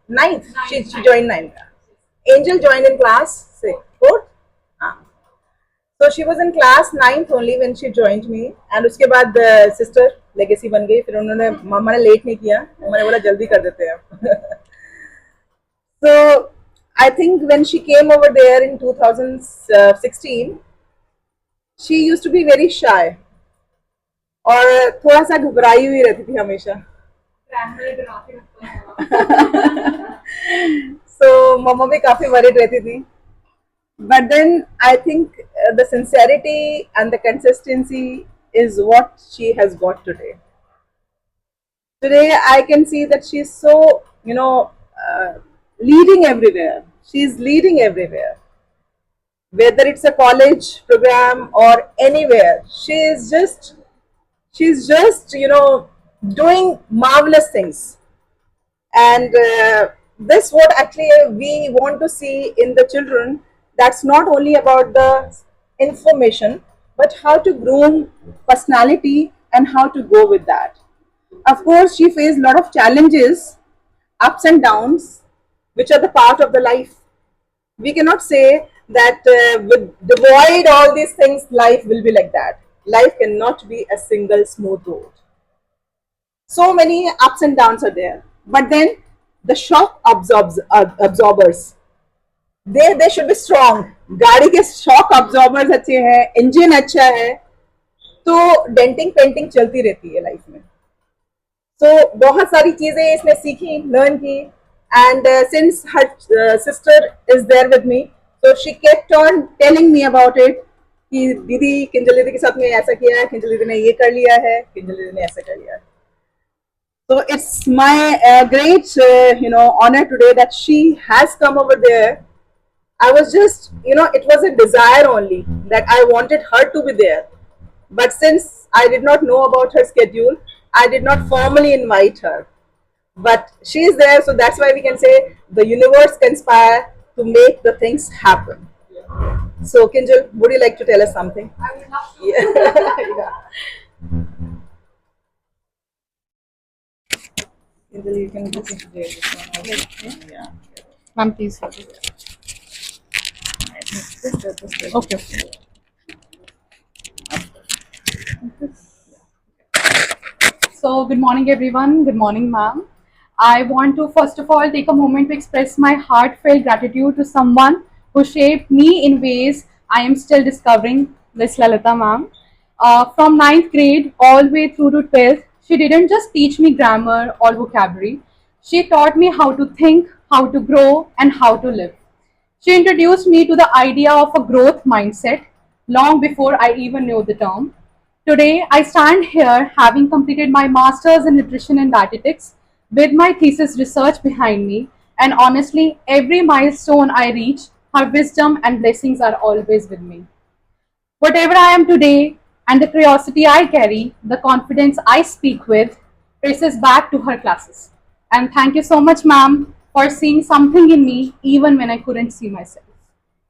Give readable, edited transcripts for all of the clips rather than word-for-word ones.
ninth. She joined ninth. Angel joined in class sixth, fourth. Ah. So she was in class ninth only when she joined me. And उसके बाद sister legacy बन गई. फिर उन्होंने मम्मा ने late नहीं किया. मम्मा ने बोला जल्दी कर देते हैं. So I think when she came over there in 2016, she used to be very shy और थोड़ा सा घबराई हुई रहती थी हमेशा. So मम्मा भी काफी worried रहती थी. But then I think the sincerity and the consistency is what she has got today. Today I can see that she's so, leading everywhere. She's leading everywhere. Whether it's a college program or anywhere, she's just doing marvelous things. And this what actually we want to see in the children. That's not only about the information, but how to groom personality and how to go with that. Of course she faced a lot of challenges, ups and downs, which are the part of the life. We cannot say that with devoid all these things life will be like that. Life cannot be a single smooth road. So many ups and downs are there, but then the absorbers, they should be strong. गाड़ी के shock absorbers अच्छे हैं, engine अच्छा है, तो denting painting चलती रहती है लाइफ में. So बहुत सारी चीजें इसने सीखी, लर्न की. And since her sister is there with me, so she kept on telling me about it कि दीदी किंजल दीदी के साथ में ऐसा किया है, किंजल दीदी ने ये कर लिया है, किंजल दीदी ने ऐसा कर लिया है. So it's my great, honor today that she has come over there. I was just, it was a desire only that I wanted her to be there. But since I did not know about her schedule, I did not formally invite her. But she is there, so that's why we can say the universe conspire to make the things happen. So, Kinjal, would you like to tell us something? I would love to. Yeah. Kinjal, you can just share this one also. Yeah. Ma'am, please hold it. Okay. So, good morning, everyone. Good morning, ma'am. I want to first of all take a moment to express my heartfelt gratitude to someone who shaped me in ways I am still discovering, Miss Lalita, ma'am. From ninth grade all the way through to 12th, she didn't just teach me grammar or vocabulary. She taught me how to think, how to grow, and how to live. She introduced me to the idea of a growth mindset long before I even knew the term. Today, I stand here having completed my master's in nutrition and dietetics with my thesis research behind me, and honestly, every milestone I reach, her wisdom and blessings are always with me. Whatever I am today, and the curiosity I carry, the confidence I speak with, traces back to her classes. And thank you so much, ma'am, for seeing something in me even when I couldn't see myself.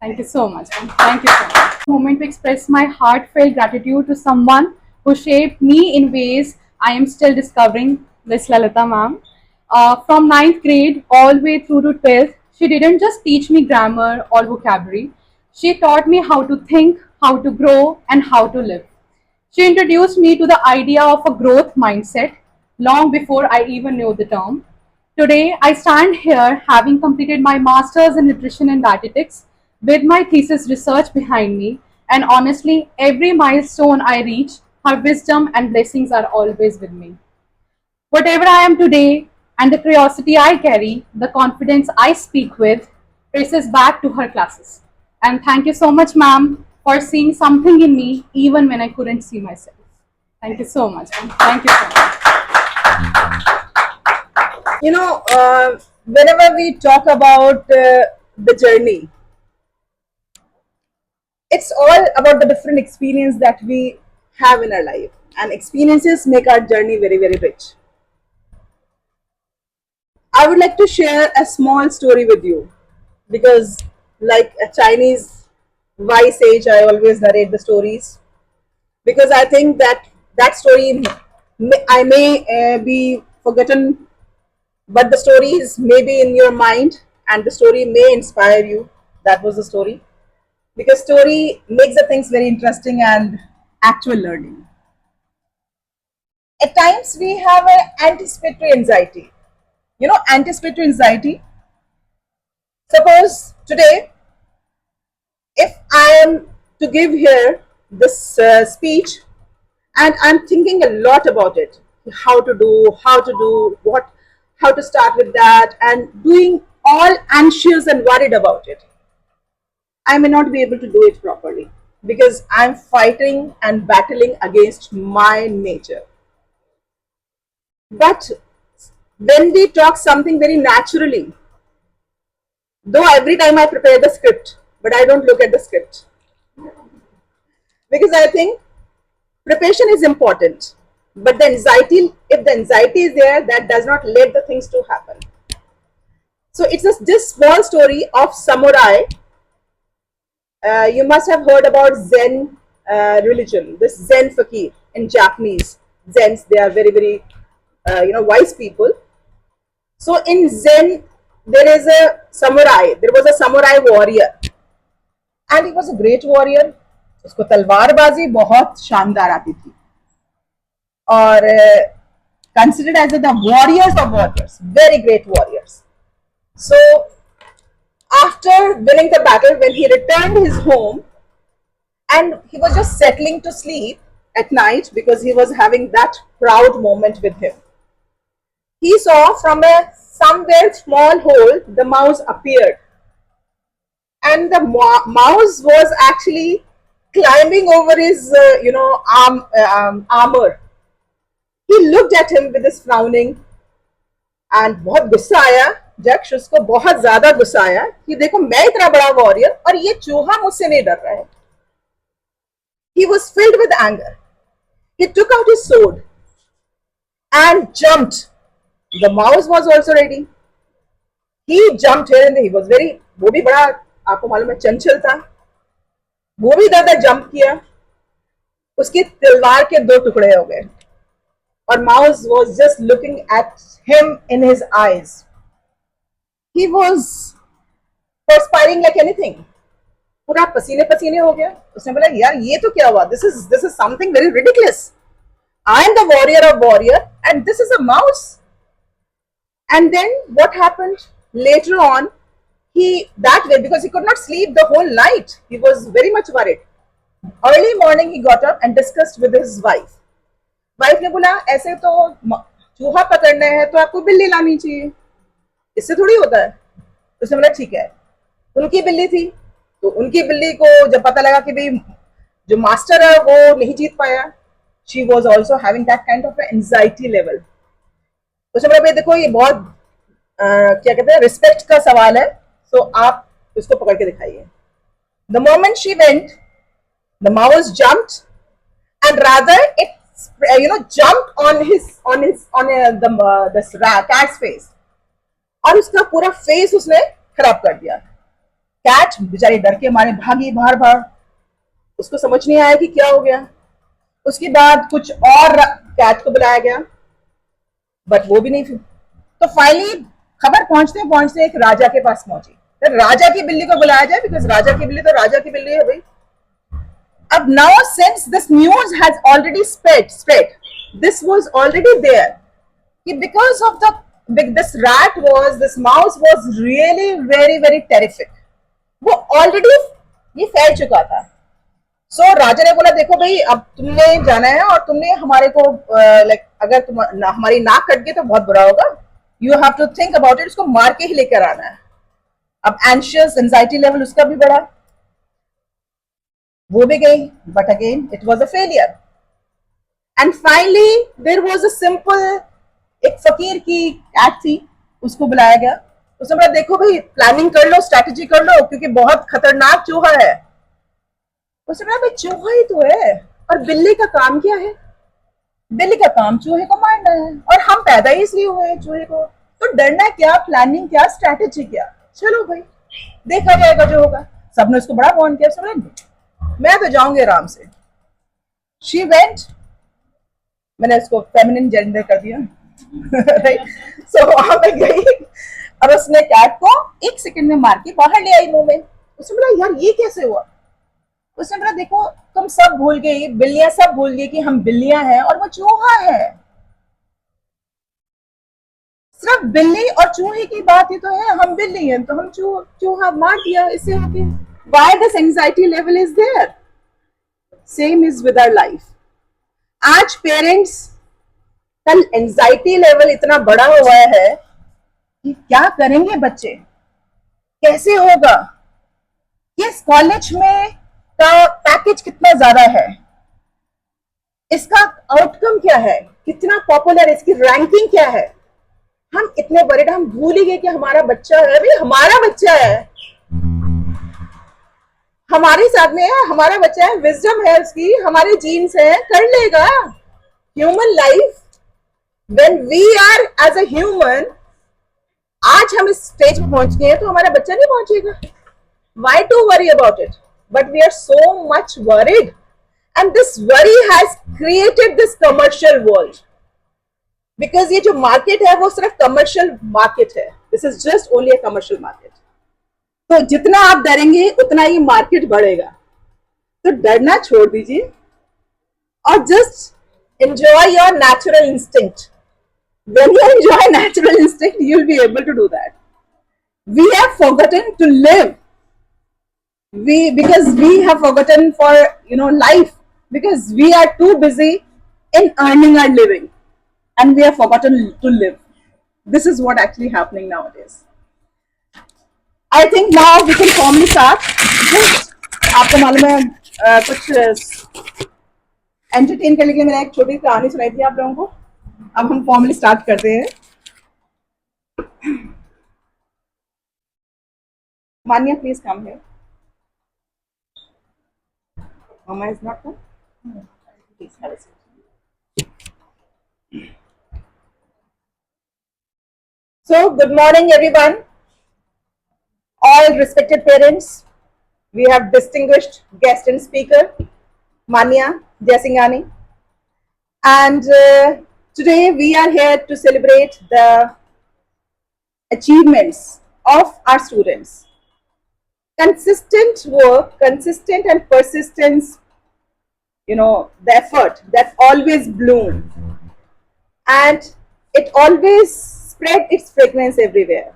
Thank you so much, ma'am. Thank you so much. Moment to express my heartfelt gratitude to someone who shaped me in ways I am still discovering, Miss Lalita, ma'am. From ninth grade all the way through to 12th, she didn't just teach me grammar or vocabulary. She taught me how to think, how to grow, and how to live. She introduced me to the idea of a growth mindset long before I even knew the term. Today, I stand here having completed my master's in nutrition and dietetics with my thesis research behind me, and honestly, every milestone I reach, her wisdom and blessings are always with me. Whatever I am today, and the curiosity I carry, the confidence I speak with, traces back to her classes. And thank you so much, ma'am, for seeing something in me even when I couldn't see myself. Thank you so much, ma'am. Thank you so much. Whenever we talk about the journey, it's all about the different experience that we have in our life, and experiences make our journey very, very rich. I would like to share a small story with you because, like a Chinese wise sage, I always narrate the stories because I think that that story I may be forgotten but the story is maybe in your mind and the story may inspire you. That was the story, because story makes the things very interesting and actual learning. At times we have an anticipatory anxiety. You know, anticipatory anxiety. Suppose today, if I am to give here this speech, and I'm thinking a lot about it, how to do what, how to start with that, and doing all anxious and worried about it, I may not be able to do it properly because I'm fighting and battling against my nature. But when we talk something very naturally, though every time I prepare the script, but I don't look at the script because I think preparation is important. But the anxiety, if the anxiety is there, that does not let the things to happen. So it's this small story of samurai. You must have heard about Zen religion. This Zen fakir in Japanese. Zens, they are very very wise people. So in Zen, there is a samurai. There was a samurai warrior, and he was a great warrior. उसको तलवारबाजी बहुत शानदार आती थी और considered as the warriors of warriors, very great warriors. So after winning the battle, when he returned his home and he was just settling to sleep at night because he was having that proud moment with him, he saw from a somewhere small hole the mouse appeared, and the mouse was actually climbing over his armor. He looked at him with his frowning and बहुत गुस्सा आया. जक्ष उसको बहुत ज्यादा गुस्सा आया कि देखो मैं इतना बड़ा वॉरियर और ये चूहा मुझसे नहीं डर रहा है. He was filled with anger. He took out his sword and jumped. The mouse was also ready. He jumped here and there. He was very, वो भी बड़ा आपको मालूम है चंचल था. वो भी इधर जंप किया. उसकी तलवार के दो टुकड़े हो गए और mouse was just looking at him in his eyes. He was perspiring like anything. पूरा पसीने पसीने हो गया. उसने बोला यार ये तो क्या हुआ? This is something very ridiculous. I am the warrior of warrior and this is a mouse. And then what happened later on? He that way, because he could not sleep the whole night. He was very much worried. Early morning he got up and discussed with his wife. Wife ने बोला ऐसे तो चूहा पकड़ना है तो आपको बिल्ली लानी चाहिए, इससे थोड़ी होता है. उसने बोला ठीक है. उनकी बिल्ली थी तो उनकी बिल्ली को जब पता लगा कि भाई जो मास्टर है वो नहीं जीत पाया, she was also having that kind of anxiety level. उसने बोला भाई देखो ये बहुत क्या कहते हैं रिस्पेक्ट का सवाल है, सो आप इसको पकड़ के दिखाइए. The moment she went, the mouse jumped and rather it jumped on the cat's face और उसका पूरा फेस उसने खराब कर दिया. कैट बेचारी डर के मारे भागी बाहर बाहर. उसको समझ नहीं आया कि क्या हो गया. उसके बाद कुछ और कैट को बुलाया गया बट वो भी नहीं थी. तो फाइनली खबर पहुंचते पहुंचते एक राजा के पास पहुंची. तो राजा की बिल्ली को बुलाया जाए बिकॉज राजा की बिल्ली तो राजा की बिल्ली है भाई. अब now since this news has already spread, this was already there. Because of this mouse was really very very terrific. वो already ये फैल चुका था. So राजा ने बोला देखो भाई अब तुमने जाना है और तुमने हमारे को अगर हमारी नाक कट गई तो बहुत बुरा होगा. You have to think about it. उसको मार के ही लेकर आना है. अब anxious anxiety level उसका भी बढ़ा. वो भी गई but again it was a failure. And finally there was a simple, एक फकीर की कैट थी, उसको बुलाया गया. उसने बोला देखो भाई प्लानिंग कर लो, स्ट्रैटेजी कर लो क्योंकि बहुत खतरनाक चूहा है. उसने बोला भाई चूहा ही तो है और बिल्ली का काम क्या है? बिल्ली का काम चूहे को मारना है और हम पैदा ही इसलिए हुए हैं चूहे को, तो डरना क्या, प्लानिंग क्या, स्ट्रैटेजी क्या. चलो भाई देखा जाएगा जो होगा. सबने उसको बड़ा वार्न किया. उसने बोला मैं तो जाऊंगी आराम से. शी वेंट, मैंने उसको फेमिनिन जेंडर कर दिया. राइट. सो वहां पे गई और उसने कैट को 1 सेकंड में मार के बाहर ले आई मुंह में. उसने बोला यार ये कैसे हुआ. उसने बोला देखो तुम सब भूल गई, बिल्लियां सब भूल गई कि हम बिल्लियां हैं और वो चूहा है. सिर्फ बिल्ली और चूहे की बात ही तो है. हम बिल्ली हैं तो हम चूहा मार दिया. इससे होती why this anxiety level is there. Same is with our life. आज पेरेंट्स कल एंजाइटी लेवल इतना बड़ा हुआ है कि क्या करेंगे बच्चे, कैसे होगा, किस कॉलेज में का पैकेज कितना ज्यादा है, इसका आउटकम क्या है, कितना पॉपुलर, इसकी रैंकिंग क्या है. हम इतने बड़े हम भूल ही गए कि हमारा बच्चा है. भाई हमारा बच्चा है, हमारे साथ में है, हमारा बच्चा है, विजडम है उसकी, हमारे जीन्स है, कर लेगा. Human life when we are as a human, आज हम इस स्टेज पे पहुंच गए तो हमारा बच्चा नहीं पहुंचेगा. Why to worry about it. But we are so much worried and this worry has created this commercial world. Because ये जो मार्केट है वो सिर्फ कमर्शियल मार्केट है. This is just only a commercial market. तो जितना आप डरेंगे उतना ही मार्केट बढ़ेगा. तो डरना छोड़ दीजिए और just enjoy your natural instinct. When you enjoy natural instinct, you'll be able to do that. We have forgotten to live. Because we have forgotten for life, because we are too busy in earning our living, and we have forgotten to live. This is what actually happening nowadays. I think now we can formally start. Just आपको मालूम है कुछ entertain करने के लिए मैंने एक छोटी कहानी सुनाई थी आप लोगों को. अब हम फॉर्मली स्टार्ट करते हैं. मान्या प्लीज कम है. Mama is not come. Please have a seat. So good morning everyone, all respected parents. We have distinguished guest and speaker Manya Jaisinghani, and today we are here to celebrate the achievements of our students. Consistent work, consistent and persistence, the effort that always bloom, and it always spread its fragrance everywhere.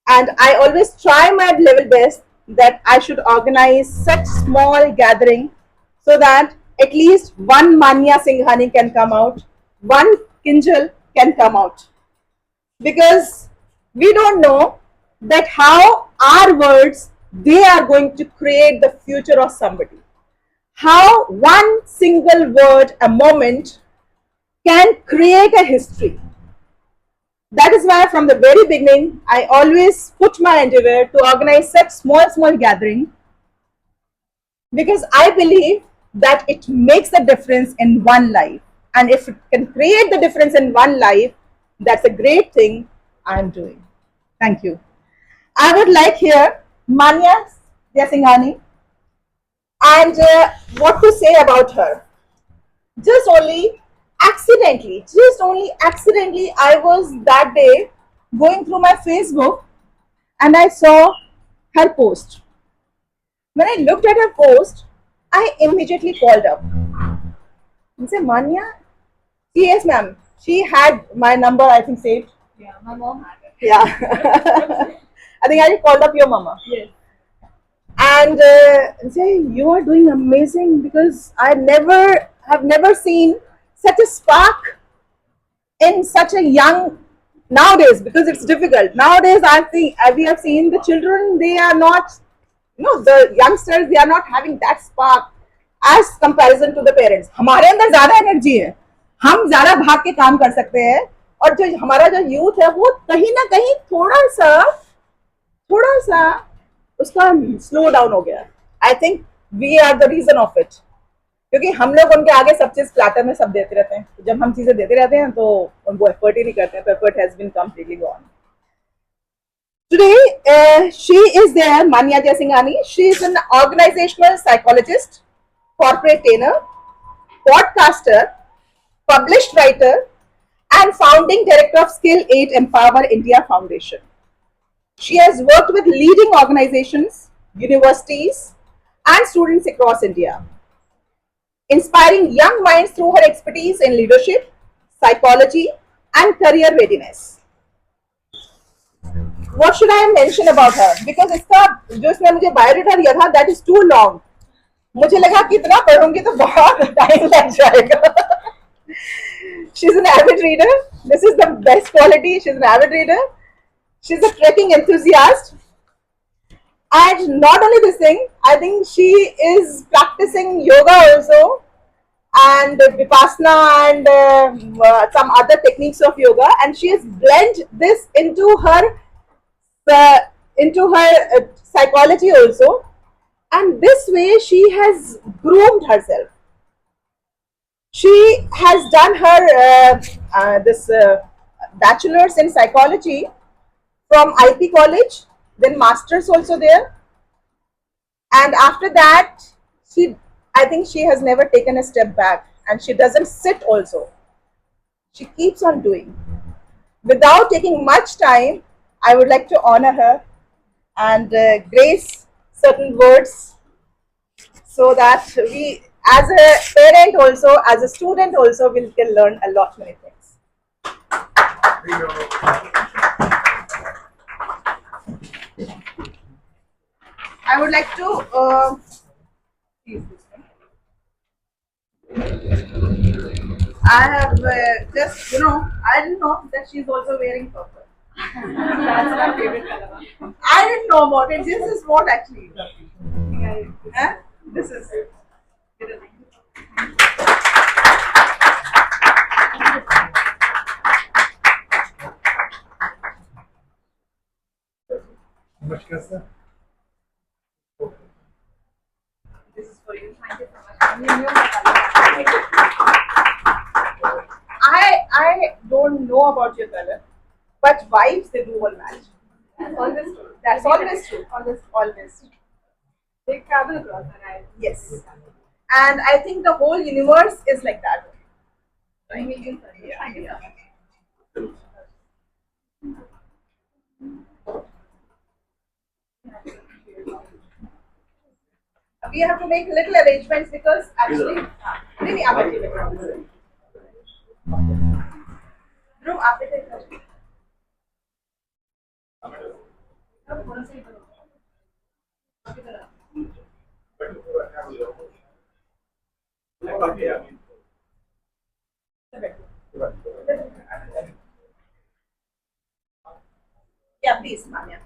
And I always try my level best that I should organize such small gathering so that at least one Manya Singhani can come out, one Kinjal can come out. Because we don't know that how our words, they are going to create the future of somebody. How one single word, a moment, can create a history. That is why from the very beginning, I always put my endeavor to organize such small gathering, because I believe that it makes a difference in one life. And if it can create the difference in one life, that's a great thing I'm doing. Thank you. I would like here Manya Jaisinghani, and what to say about her. Just only accidentally, I was that day going through my Facebook and I saw her post. When I looked at her post, I immediately called up and said, Manya, yes ma'am, she had my number, I think, saved. Yeah, my mom had it. Yeah. I think I called up your mama. Yes. And say, you are doing amazing, because I have never seen such a spark in such a young nowadays, because it's difficult. Nowadays, we have seen the children, they are not, the youngsters, they are not having that spark as comparison to the parents. हमारे अंदर ज्यादा energy है, हम ज्यादा भाग के काम कर सकते हैं, और जो हमारा जो यूथ है वो कहीं ना कहीं थोड़ा सा उसका स्लो डाउन हो गया. I think we are the reason of it, क्योंकि हम लोग उनके आगे सब चीज प्लाटर में सब देते रहते हैं. जब हम चीजें देते रहते हैं तो उनको एफर्ट ही नहीं करते हैं, तो effort has been completely gone. Today, she is there, Manya Jaisinghani. She is an organizational psychologist, corporate trainer, podcaster, published writer, and founding director of Skill 8 Empower India Foundation. She has worked with leading organizations, universities, and students across India, inspiring young minds through her expertise in leadership, psychology, and career readiness. What should I mention about her? Because इसका जो इसने मुझे biodata दिया था, that is too long. मुझे लगा कि इतना पढ़ूंगी तो बहुत टाइम लग जाएगा. She's an avid reader. This is the best quality. She's an avid reader. She's a trekking enthusiast. And not only this thing, I think she is practicing yoga also, and vipassana and some other techniques of yoga, and she has blended this into her psychology also, and this way she has groomed herself. She has done her this bachelor's in psychology from IP College, then masters also there, and after that I think she has never taken a step back, and she doesn't sit also. She keeps on doing. Without taking much time, I would like to honor her and grace certain words, so that we, as a parent also, as a student also, we can learn a lot many things. I would like to I have just, I didn't know that she's also wearing purple. That's my favorite color. I didn't know about it. This is what actually. Huh? This is. This is for you. Thank you so much. You knew my color. I don't know about your color, but vibes they do all match. That's always true. That's always true. Always true. They travel across and I. Yes. And I think the whole universe is like that. Right. Yeah. We have to make little arrangements because actually, really, Dhruv, आप इधर इधर. Yeah, please, Manya.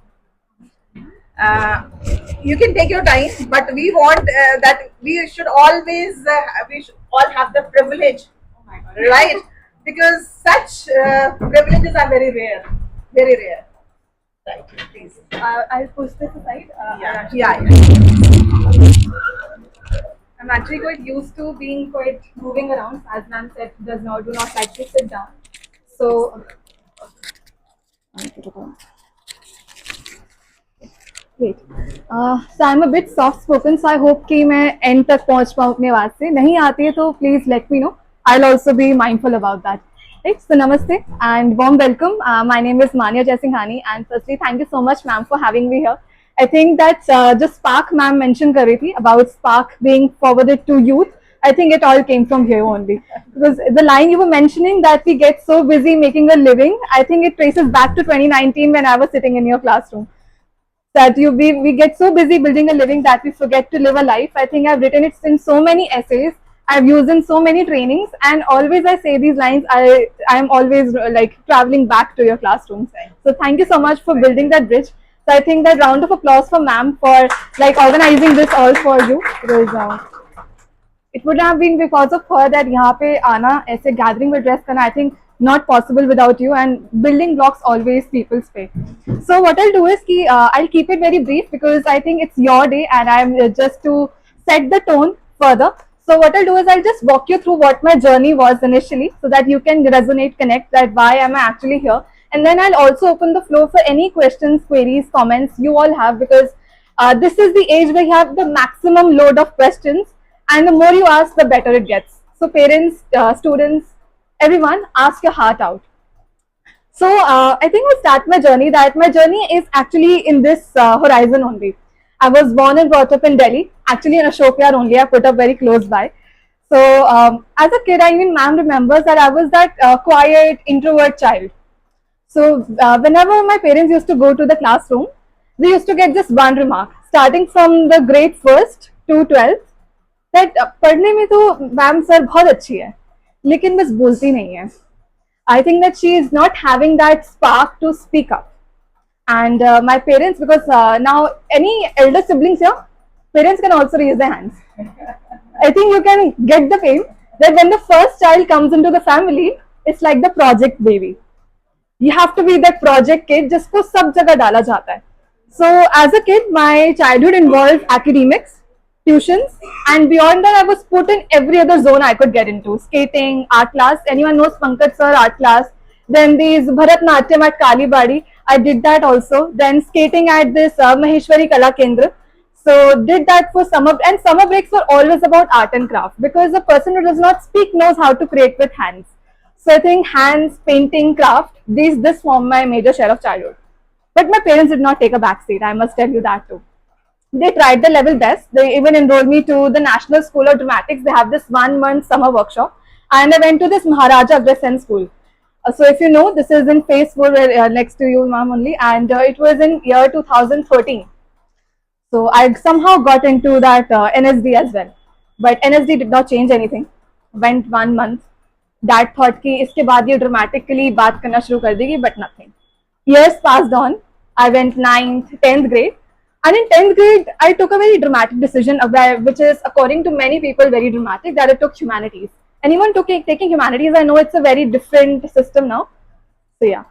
You can take your time, but we want that we should always we should all have the privilege, right? Because such privileges are very rare, very rare. Right, please. I'll push this aside. Yeah. I'm actually quite used to being quite moving around. As ma'am said, do not like to sit down. So, wait. So I'm a bit soft spoken, so I hope कि मैं end तक पहुँच पाऊँ अपने आवाज़ से. नहीं आती है तो please let me know. I'll also be mindful about that. Right. So namaste and warm welcome. My name is Manya Jaisinghani, and firstly, thank you so much, ma'am, for having me here. I think that just Spark ma'am mentioned कर रही थी about Spark being forwarded to youth. I think it all came from here only, because the line you were mentioning that we get so busy making a living, I think it traces back to 2019 when I was sitting in your classroom. That we get so busy building a living that we forget to live a life. I think I've written it in so many essays. I've used in so many trainings, and always I say these lines. I'm always like traveling back to your classrooms. So thank you so much for building that bridge. So I think that round of applause for ma'am for like organizing this all for you, because it would have been because of her that यहाँ पे आना ऐसे gathering में dress करना, I think not possible without you, and building blocks always people's pay. So what I'll do is कि I'll keep it very brief because I think it's your day and I'm just to set the tone further. So what I'll do is I'll just walk you through what my journey was initially so that you can resonate, connect that why am I actually here. And then I'll also open the floor for any questions, queries, comments you all have, because this is the age where you have the maximum load of questions, and the more you ask, the better it gets. So parents, students, everyone, ask your heart out. So I think I'll start my journey. That my journey is actually in this horizon only. I was born and brought up in Delhi, actually in Ashok Vihar only. I put up very close by. So as a kid, I mean, ma'am remembers that I was that quiet, introvert child. So whenever my parents used to go to the classroom, they used to get just one remark, starting from the grade first to 12th, that पढ़ने में तो ma'am sir बहुत अच्छी है, लेकिन बस बोलती नहीं है. I think that she is not having that spark to speak up. And my parents, because now any elder siblings here, parents can also raise their hands. I think you can get the pain that when the first child comes into the family, it's like the project baby. You have to be that project kid जिसको सब जगह डाला जाता है. So as a kid, my childhood involved academics, tuitions, and beyond that, I was put in every other zone I could get into. Skating, art class. Anyone knows Pankaj sir, art class. Then these Bharatnatyam at Kalibadi. I did that also. Then skating at this Maheshwari Kala Kendra. So did that for summer, and summer breaks were always about art and craft because a person who does not speak knows how to create with hands. So I think hands, painting, craft, this formed my major share of childhood. But my parents did not take a back seat, I must tell you that too. They tried their level best. They even enrolled me to the National School of Dramatics. They have this 1 month summer workshop. And I went to this Maharaja Agrasen school. So if you know, this is in phase 4 next to you, ma'am, only. And it was in year 2013. So I somehow got into that NSD as well. But NSD did not change anything. Went 1 month. Dad thought कि इसके बाद ये dramatically बात करना शुरू कर देगी, but nothing. Years passed on. I went 9th, 10th grade. And in 10th grade, I took a very dramatic decision, which is, according to many people, very dramatic, that I took humanities. Anyone taking humanities, I know it's a very different system now. So yeah.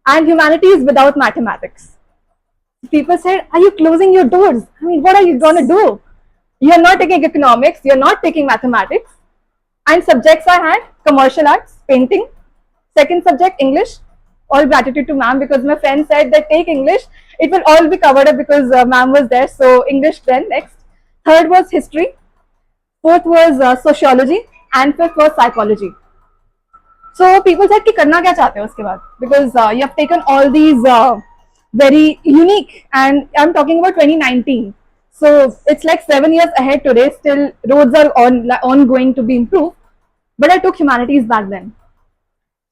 And humanities without mathematics. People said, are you closing your doors? I mean, what are you going to do? You're not taking economics, you're not taking mathematics. And subjects I had, commercial arts, painting. Second subject, English. All gratitude to ma'am because my friend said that take English, it will all be covered up because ma'am was there. So English then next. Third was history. Fourth was sociology. And fifth was psychology. So people said कि करना क्या चाहते हो उसके बाद, because you have taken all these very unique, and I'm talking about 2019. So it's like 7 years ahead today. Still roads are ongoing to be improved. But I took humanities back then.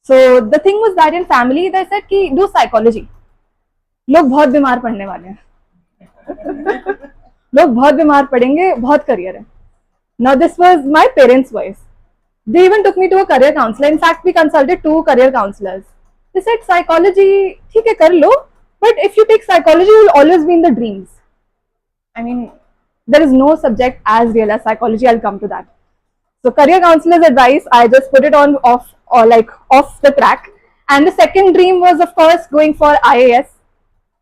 So the thing was that in family they said कि do psychology. लोग बहुत बीमार पड़ने वाले हैं. लोग बहुत बीमार पड़ेंगे, बहुत करियर है. Now this was my parents' voice. They even took me to a career counselor. In fact, we consulted 2 career counselors. They said psychology, ठीक है कर लो, but if you take psychology, you will always be in the dreams. I mean, there is no subject as real as psychology. I'll come to that. So career counselor's advice, I just put it on off the track. And the second dream was, of course, going for IAS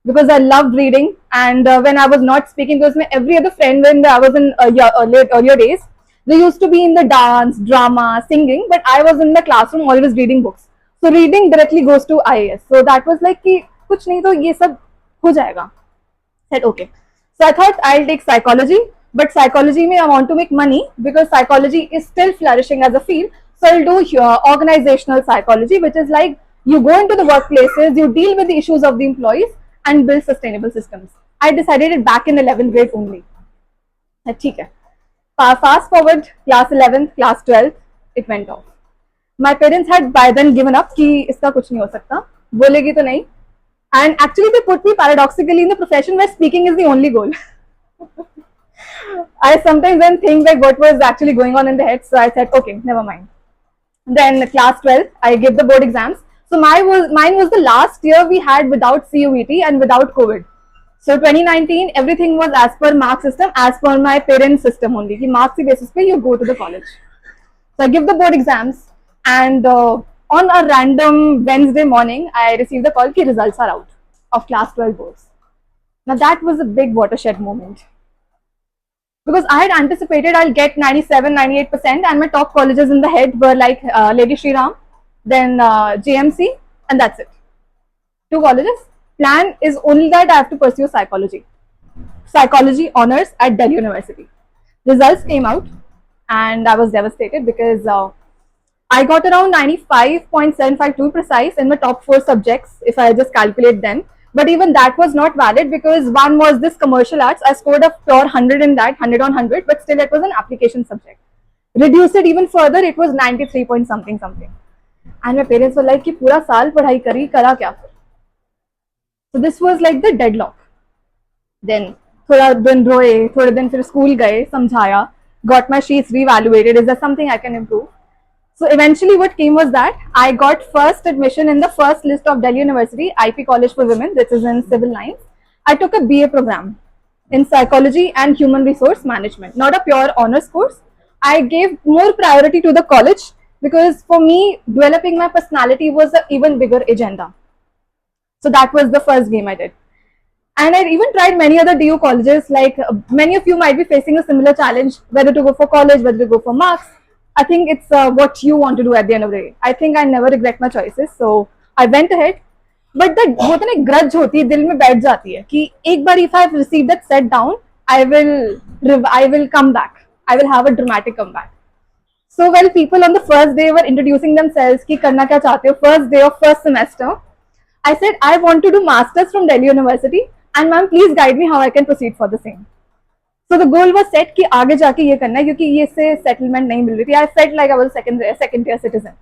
because I loved reading. And when I was not speaking, because my every other friend when I was in earlier days, they used to be in the dance, drama, singing, but I was in the classroom always reading books. So reading directly goes to IAS. So that was like कि कुछ नहीं तो ये सब हो जाएगा. Said okay. So I thought I'll take psychology, but psychology में I want to make money because psychology is still flourishing as a field. So I'll do organizational psychology, which is like you go into the workplaces, you deal with the issues of the employees and build sustainable systems. I decided it back in 11th grade only. ठीक है. Fast forward class 11th, class 12th, it went off. My parents had by then given up कि इसका कुछ नहीं हो सकता, बोलेगी तो नहीं. And actually they put me paradoxically in the profession where speaking is the only goal. I sometimes then think like what was actually going on in the head. So I said, okay, never mind. Then class 12th, I gave the board exams. So mine was the last year we had without CUET and without COVID. So 2019, everything was as per mark system, as per my parents' system only. कि marks की basis पे you go to the college. So I give the board exams, and on a random Wednesday morning, I received the call कि results are out of class 12 boards. Now that was a big watershed moment. Because I had anticipated I'll get 97-98%, and my top colleges in the head were like Lady Shri Ram, then JMC, and that's it. 2 colleges. Plan is only that I have to pursue psychology. Psychology honors at Delhi University. Results came out, and I was devastated because I got around 95.75 to be precise in my top 4 subjects if I just calculate them. But even that was not valid because one was this commercial arts. I scored a pure 100 in that, 100 on 100, but still it was an application subject. Reduce it even further, it was 93 point something something. And my parents were like कि पूरा साल पढ़ाई करी करा क्या फिर. So this was like the deadlock. Then थोड़ा दिन रोए, थोड़े दिन फिर स्कूल गए, समझाया, got my sheets reevaluated, is there something I can improve? So eventually what came was that I got first admission in the first list of Delhi University, IP College for Women, this is in civil lines. I took a BA program in psychology and human resource management, not a pure honors course. I gave more priority to the college because for me, developing my personality was an even bigger agenda. So that was the first game I did. And I even tried many other DU colleges, like many of you might be facing a similar challenge, whether to go for college, whether to go for marks. I think it's what you want to do at the end of the day. I think I never regret my choices, so I went ahead. But the वो तो ना grudge होती है, दिल में बैठ जाती है कि एक बार if I've received that set down, I will come back. I will have a dramatic comeback. So when people on the first day were introducing themselves कि करना क्या चाहते हो, first day of first semester, I said I want to do masters from Delhi University and ma'am please guide me how I can proceed for the same. So the goal was set कि आगे जाके ये करना है क्योंकि ये से settlement नहीं मिल रही थी. I felt like I was a second tier citizen.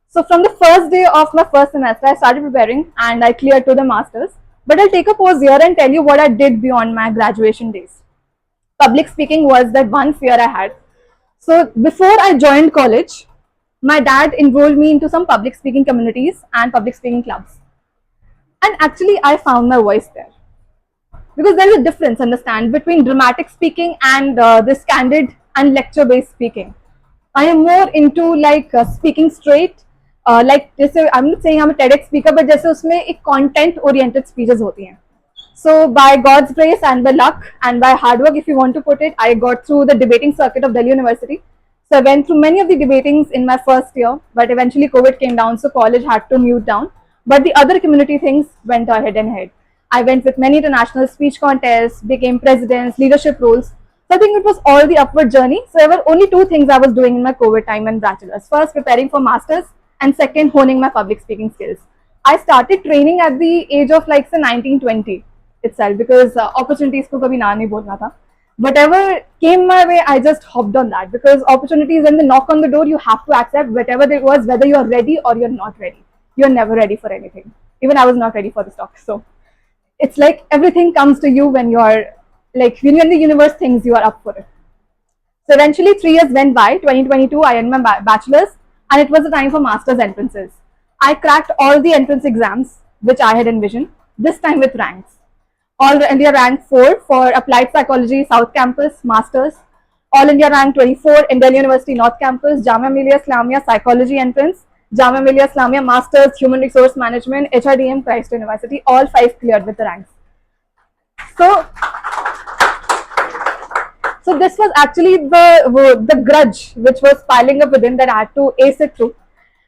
So from the first day of my first semester, I started preparing and I cleared to the masters. But I'll take a pause here and tell you what I did beyond my graduation days. Public speaking was that one fear I had. So before I joined college, my dad enrolled me into some public speaking communities and public speaking clubs. And actually, I found my voice there. Because there is a difference, understand, between dramatic speaking and this candid and lecture-based speaking. I am more into like speaking straight, like जैसे I'm not saying I'm a TEDx speaker, but जैसे उसमें एक content-oriented speeches होती हैं. So by God's grace and by luck and by hard work, if you want to put it, I got through the debating circuit of Delhi University. So I went through many of the debatings in my first year, but eventually COVID came down, so college had to mute down. But the other community things went ahead and ahead. I went with many international speech contests, became presidents, leadership roles. So I think it was all the upward journey. So there were only 2 things I was doing in my COVID time and bachelor's. First, preparing for masters, and second, honing my public speaking skills. I started training at the age of like say 19-20 itself because opportunities को कभी ना नहीं बोलना था. Whatever came my way, I just hopped on that because opportunities when they knock on the door, you have to accept whatever it was, whether you are ready or you're not ready. You're never ready for anything. Even I was not ready for this talk. So it's like everything comes to you when you're like when the universe thinks you are up for it. So eventually 3 years went by. 2022 I ended my bachelor's and it was the time for master's entrances. I cracked all the entrance exams which I had envisioned, this time with ranks. All India rank 4 for applied psychology South Campus masters, all India rank 24 in Delhi University North Campus, Jamia Millia Islamia psychology entrance, Jamia Millia Islamia masters human resource management, HRDM Christ University, all 5 cleared with the ranks. So this was actually the grudge which was piling up within that I had to ace it through.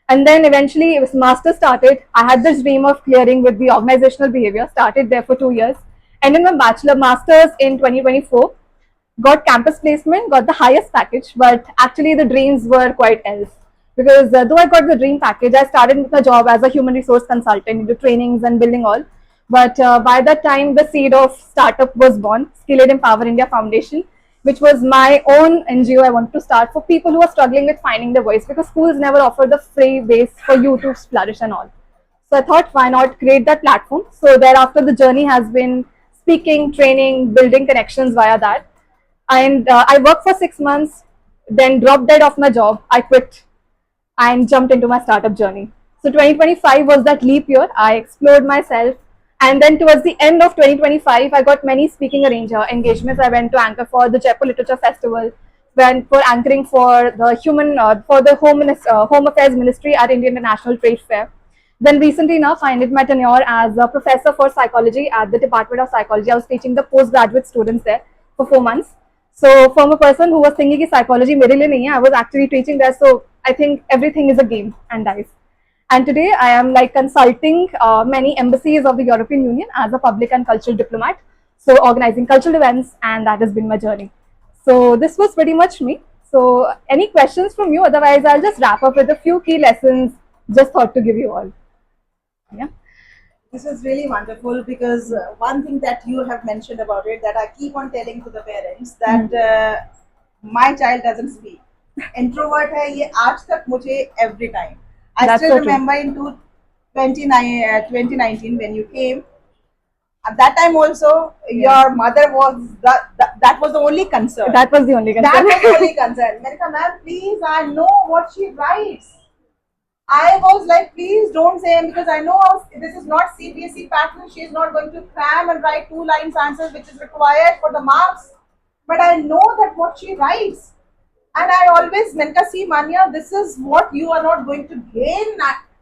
And then eventually it was master started. I had this dream of clearing with the organizational behavior, started there for 2 years. And then my masters in 2024, got campus placement, got the highest package, but actually the dreams were quite else. Because though I got the dream package, I started with a job as a human resource consultant, into trainings and building all. But by that time, the seed of startup was born, Skill Aid Empower India Foundation, which was my own NGO I wanted to start for people who are struggling with finding their voice because schools never offer the free base for you to flourish and all. So I thought, why not create that platform? So thereafter, the journey has been speaking, training, building connections via that. And I worked for 6 months, then dropped dead off my job. I quit and jumped into my startup journey. So 2025 was that leap year. I explored myself. And then towards the end of 2025, I got many speaking engagements. I went to anchor for the Jaipur Literature Festival, went for anchoring for the Home Affairs Ministry at Indian International Trade Fair. Then recently enough, I ended my tenure as a professor for psychology at the Department of Psychology. I was teaching the postgraduate students there for 4 months. So from a person who was thinking that psychology मेरे लिए नहीं है, I was actually teaching there. So I think everything is a game and dice. And today I am like consulting many embassies of the European Union as a public and cultural diplomat. So organizing cultural events, and that has been my journey. So this was pretty much me. So, any questions from you? Otherwise, I'll just wrap up with a few key lessons just thought to give you all. Yeah. This is really wonderful because one thing that you have mentioned about it that I keep on telling to the parents that my child doesn't speak. Introvert है ये आज तक मुझे every time. I That's still so true. remember in 2019 when you came. At that time also, your mother was that was the only concern. That was the only concern. That was the only concern. मैंने कहा ma'am please I know what she writes. I was like, please don't say him because I know this is not CBSE pattern. She is not going to cram and write 2 lines answers, which is required for the marks. But I know that what she writes. And I always, Menka, see, Manya, this is what you are not going to gain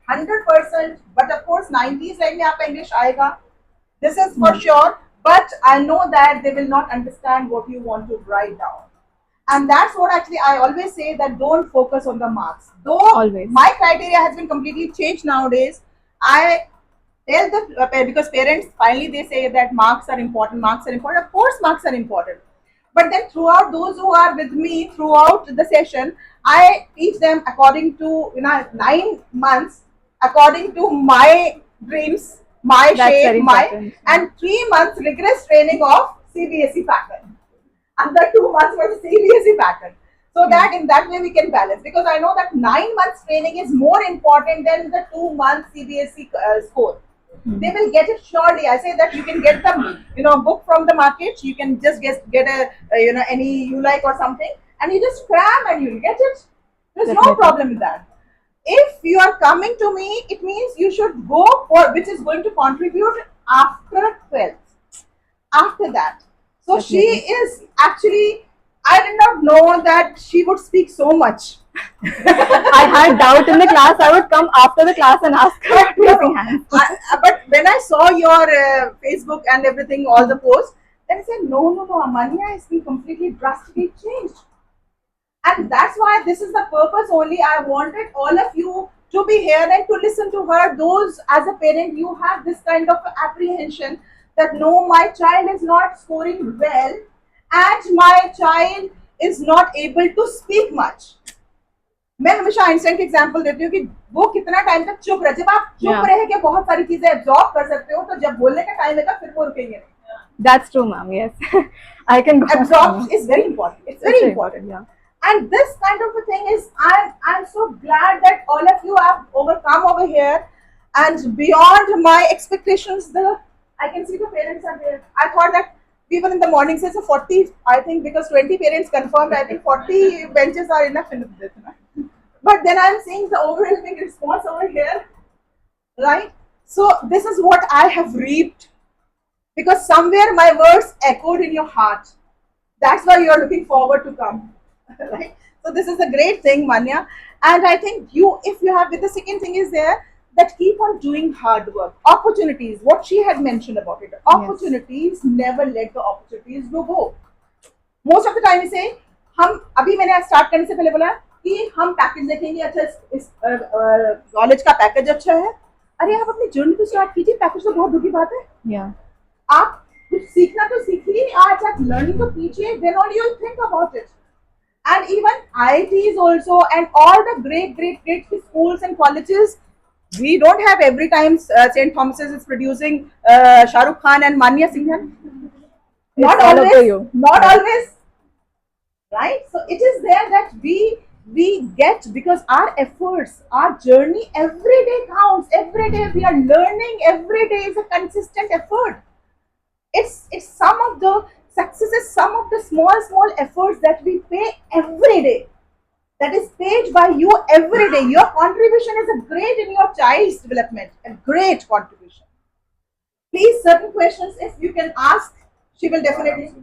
100%. But of course, 90s like mein aapka English aayega. This is for sure. But I know that they will not understand what you want to write down. And that's what actually I always say that don't focus on the marks. Though Always. my criteria has been completely changed nowadays, I tell the because parents finally they say that marks are important. Marks are important. Of course, marks are important. But then throughout those who are with me throughout the session, I teach them according to 9 months, according to my dreams, my That's shape, very my important. and 3 months rigorous training of CBSE pattern. And the 2 months was a CBSE pattern. So that in that way we can balance because I know that 9 months training is more important than the 2 months CBSE score. They will get it surely. I say that you can get the book from the market. You can just get a any you like or something, and you just cram and you'll get it. There's no Definitely. problem with that. If you are coming to me, it means you should go for which is going to contribute after 12th. After that. So she Definitely. is actually, I did not know that she would speak so much. I had doubt in the class. I would come after the class and ask her raising hands. But when I saw your Facebook and everything, all the posts, then I said, no, Amanya has been completely drastically changed. And that's why this is the purpose only. I wanted all of you to be here and to listen to her. Those, as a parent, you have this kind of apprehension that no, my child is not scoring well and my child is not able to speak much. मैं हमेशा Einstein के example देती हूँ कि वो कितना time तक चुप रहे जब आप चुप Yeah. रह के बहुत सारी चीजें एब्जॉर्ब कर सकते हो तो जब बोलने का टाइम आएगा फिर वो रुकेंगे नहीं. That's true, ma'am. Yes. I can go. Absorb is very important. It's very important. Yeah. And this kind of a thing is, I'm so glad that all of you have overcome over here, and beyond my expectations, I can see the parents are there. I thought that people in the morning says 40, I think because 20 parents confirmed, I think 40 benches are enough in this. But then I'm seeing the overwhelming response over here, right? So this is what I have reaped because somewhere my words echoed in your heart. That's why you're looking forward to come. Right? So this is a great thing, Manya. And I think if you have, with the second thing is there, that keep on doing hard work. Opportunities, what she had mentioned about it. Opportunities, never let the opportunities go. Most of the time we say, हम अभी मैंने start करने से पहले बोला कि हम package देखेंगे अच्छा इस कॉलेज का पैकेज अच्छा है. अरे आप अपनी जर्नी तो स्टार्ट कीजिए, पैकेज तो बहुत दूर की बात है. Yeah. आप कुछ सीखना तो सीखिए, आज आप लर्निंग तो कीजिए, then only you think about it. And even IITs also and all the great schools and colleges, we don't have every time St. Thomas's is producing Shah Rukh Khan and Manya Singh. Not all up to always. you. Not always. Right? So it is there that we get because our efforts, our journey every day counts. Every day we are learning. Every day is a consistent effort. It's some of the successes, some of the small efforts that we pay every day. That is paid by you every day. Your contribution is a great in your child's development. A great contribution. Please, certain questions, if you can ask, she will definitely.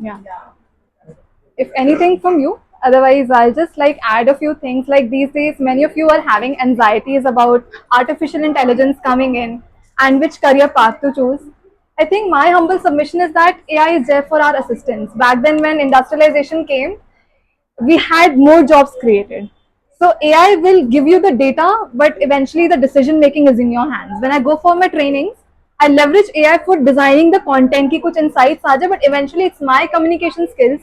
Yeah. If anything from you, otherwise I'll just like add a few things. Like these days, many of you are having anxieties about artificial intelligence coming in and which career path to choose. I think my humble submission is that AI is there for our assistance. Back then when industrialization came, we had more jobs created. So AI will give you the data, but eventually the decision making is in your hands. When I go for my trainings, I leverage AI for designing the content ki kuch insights aa jaye, but eventually it's my communication skills.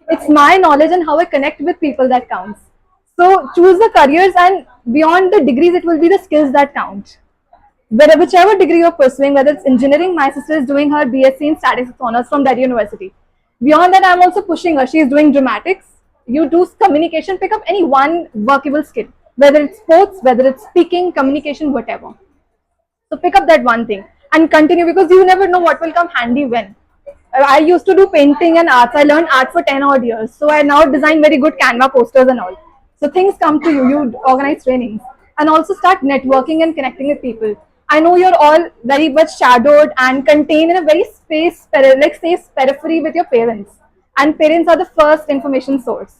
It's my knowledge and how I connect with people that counts. So choose the careers, and beyond the degrees, it will be the skills that count. Whichever degree you're pursuing, whether it's engineering, my sister is doing her BSc in Statistics Honors from Delhi University. Beyond that, I'm also pushing her. She's doing dramatics. You do communication, pick up any one workable skill, whether it's sports, whether it's speaking, communication, whatever. So pick up that one thing and continue, because you never know what will come handy when. I used to do painting and arts. I learned art for 10 odd years. So I now design very good Canva posters and all. So things come to you. You organize trainings and also start networking and connecting with people. I know you're all very much shadowed and contained in a very safe periphery with your parents. And parents are the first information source.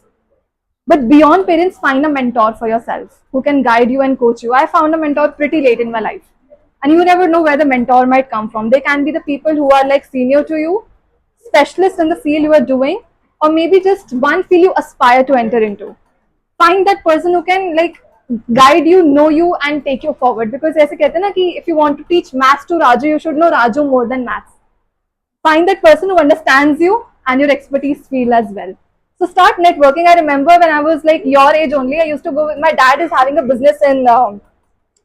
But beyond parents, find a mentor for yourself who can guide you and coach you. I found a mentor pretty late in my life. And you never know where the mentor might come from. They can be the people who are like senior to you, specialists in the field you are doing, or maybe just one field you aspire to enter into. Find that person who can like guide you, know you, and take you forward. Because ऐसे कहते हैं ना कि if you want to teach maths to Raju, you should know Raju more than maths. Find that person who understands you and your expertise field as well. So start networking. I remember when I was like your age only, I used to go with my dad is having a business in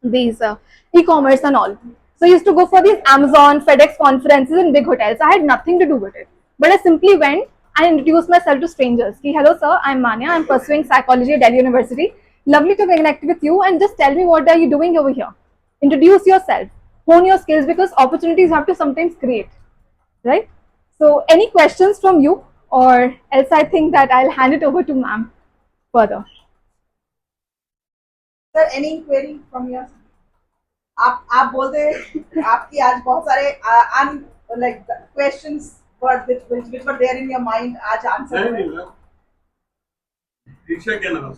these e-commerce and all. So I used to go for these Amazon, FedEx conferences in big hotels. I had nothing to do with it, but I simply went and introduced myself to strangers. Ki, hello sir, I'm Manya. I'm pursuing psychology at Delhi University. Lovely to connect with you, and just tell me what are you doing over here. Introduce yourself, hone your skills, because opportunities have to sometimes create, right? So any questions from you, or else I think that I'll hand it over to ma'am further. Sir, any query from your side? आप बोलते आपकी आज बहुत सारे like questions which were there in your mind आज answer नहीं ma'am दीक्षा क्या नाम है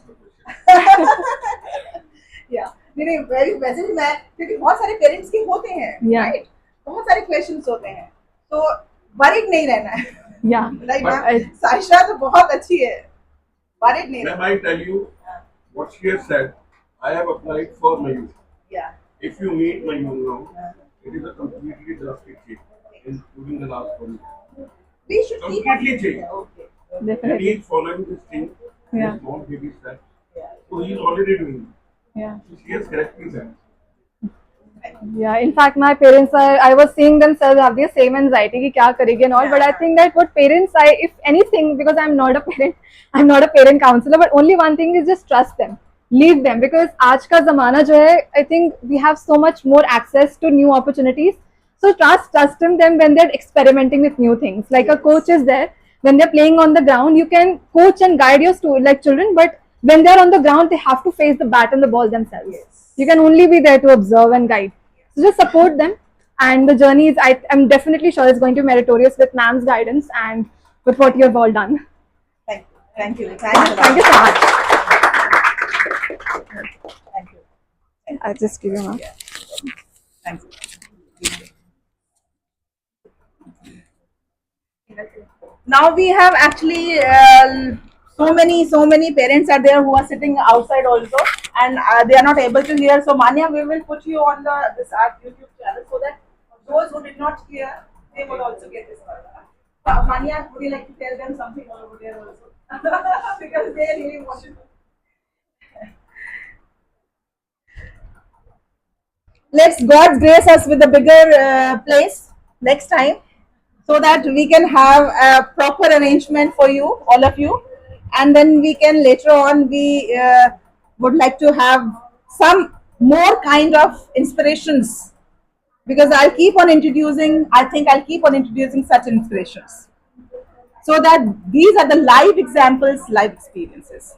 या नहीं वैसे भी मैं क्योंकि बहुत सारे पेरेंट्स के होते हैं राइट बहुत सारे क्वेश्चंस होते हैं तो वरीड नहीं रहना है राइट साइशा तो बहुत अच्छी है वरीड नहीं रहना I tell you what she has said. I have applied for Mayur. Yeah. If you meet Mayur now, it is a completely drastic change, including the last 1 year. We should Completely change. Okay. And he is following this thing. Yeah. Small baby steps. Yeah. So he is already doing it. Yeah. So she has correctly said. Yeah, in fact, my parents are, I was seeing themselves have the same anxiety कि क्या करेगी and all, but I think that what parents, if anything, because I'm not a parent, I'm not a parent counselor, but only one thing is just trust them, leave them, because आज का ज़माना जो है, I think we have so much more access to new opportunities, so trust them when they're experimenting with new things. Like a coach is there, when they're playing on the ground, you can coach and guide your children, but when they're on the ground, they have to face the bat and the ball themselves. Yes. You can only be there to observe and guide. So just support them, and the journey is, I'm definitely sure it's going to be meritorious with ma'am's guidance and with what you've all done. Thank you. Thank you so much. Thank you. I'll just give you ma'am. Thank you. Now we have actually so many parents are there who are sitting outside also, and they are not able to hear. So Manya, we will put you on this our YouTube channel so that those who did not hear, they would also get this. Manya, would you like to tell them something over there also? Because they really want to. Let's God's grace us with a bigger place next time, so that we can have a proper arrangement for you, all of you, and then we can later on, we would like to have some more kind of inspirations, because I think I'll keep on introducing such inspirations, so that these are the live examples, live experiences.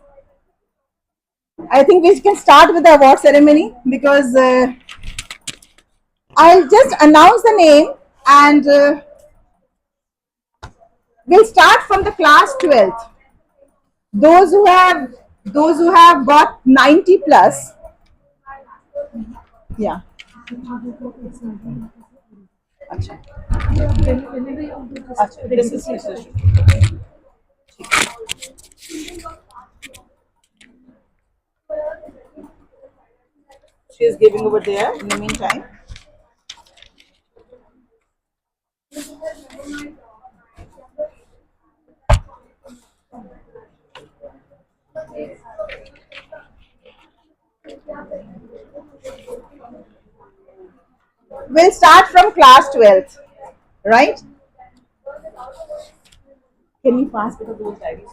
I think we can start with the award ceremony, because I'll just announce the name, and we'll start from the class 12th. Those who have got 90 plus. Yeah. Achha. Achha, this is Mr. She is giving over there in the meantime. we'll start from class 12th, right? Can you pass me those diaries?